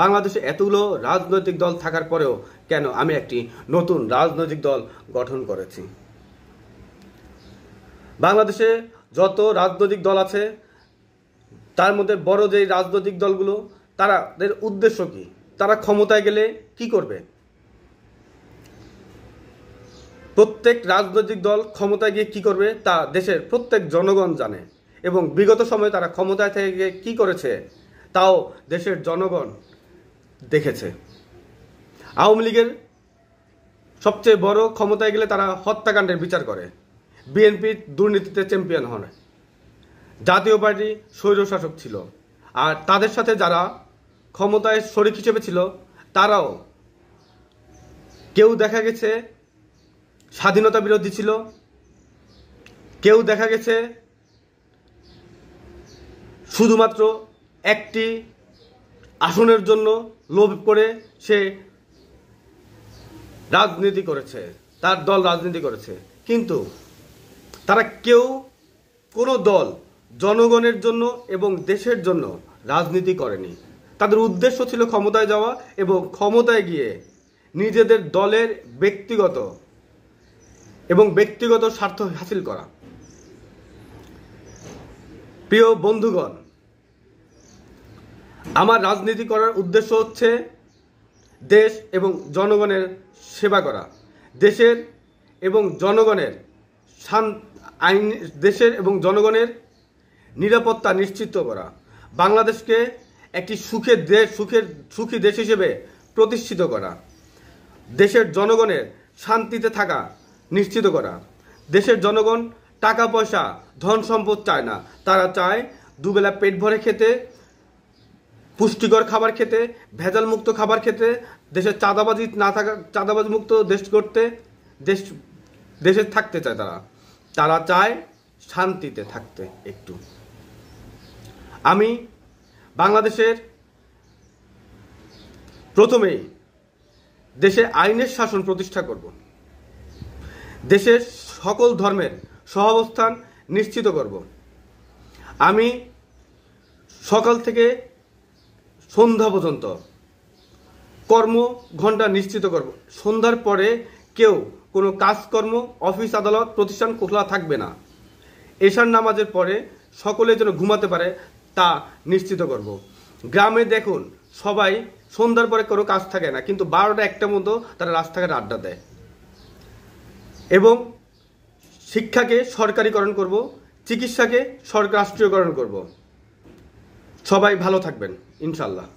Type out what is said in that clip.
বাংলাদেশে এতগুলো রাজনৈতিক দল থাকার পরেও কেন আমি একটি নতুন রাজনৈতিক দল গঠন করেছি। বাংলাদেশে যত রাজনৈতিক দল আছে তার মধ্যে বড় যে রাজনৈতিক দলগুলো, তাদের উদ্দেশ্য কি, তারা ক্ষমতায় গেলে কি করবে। প্রত্যেক রাজনৈতিক দল ক্ষমতায় গিয়ে কি করবে তা দেশের প্রত্যেক জনগণ জানে, এবং বিগত সময়ে তারা ক্ষমতায় থেকে গিয়ে কি করেছে তাও দেশের জনগণ দেখেছে। আওয়ামী লীগের সবচেয়ে বড় ক্ষমতায় গেলে তারা হত্যাকাণ্ডের বিচার করে, বিএনপি দুর্নীতিতে চ্যাম্পিয়ন হয়, জাতীয় পার্টি স্বৈরশাসক ছিল, আর তাদের সাথে যারা ক্ষমতায় শরিক হিসেবে ছিল তারাও কেউ দেখা গেছে স্বাধীনতা বিরোধী ছিল, কেউ দেখা গেছে শুধুমাত্র একটি আসনের জন্য লোভ করে সে রাজনীতি করেছে, তার দল রাজনীতি করেছে। কিন্তু তারা কেউ, কোনো দল জনগণের জন্য এবং দেশের জন্য রাজনীতি করেনি। তাদের উদ্দেশ্য ছিল ক্ষমতায় যাওয়া এবং ক্ষমতায় গিয়ে নিজেদের দলের ব্যক্তিগত স্বার্থ হাসিল করা। প্রিয় বন্ধুগণ, আমার রাজনীতি করার উদ্দেশ্য হচ্ছে দেশ এবং জনগণের সেবা করা, দেশের এবং জনগণের নিরাপত্তা নিশ্চিত করা, বাংলাদেশকে একটি সুখী দেশ হিসেবে প্রতিষ্ঠিত করা, দেশের জনগণের শান্তিতে থাকা নিশ্চিত করা। দেশের জনগণ টাকা পয়সা ধন সম্পদ চায় না, তারা চায় দুবেলা পেট ভরে খেতে, পুষ্টিকর খাবার খেতে, ভেজাল মুক্ত খাবার খেতে, দেশের চাঁদাবাজি মুক্ত দেশ করতে, দেশে থাকতে চায়। তারা চায় শান্তিতে থাকতে। একটু আমি বাংলাদেশের প্রথমেই দেশে আইনের শাসন প্রতিষ্ঠা করব, দেশের সকল ধর্মের সহাবস্থান নিশ্চিত করব। আমি সকাল থেকে সন্ধ্যা পর্যন্ত কর্ম ঘন্টা নিশ্চিত করব। সন্ধ্যার পরে কেউ কোনো কাজকর্ম, অফিস আদালত প্রতিষ্ঠান খোলা থাকবে না। এশার নামাজের পরে সকলে যেন ঘুমাতে পারে তা নিশ্চিত করব। গ্রামে দেখুন সবাই সন্ধ্যার পরে কোনো কাজ থাকে না, কিন্তু 12টা-1টার মতো তারা রাস্তাঘাটে আড্ডা দেয়। এবং শিক্ষাকে সরকারিকরণ করব, চিকিৎসাকে রাষ্ট্রীয়করণ করব। সবাই ভালো থাকবেন ইনশাল্লাহ।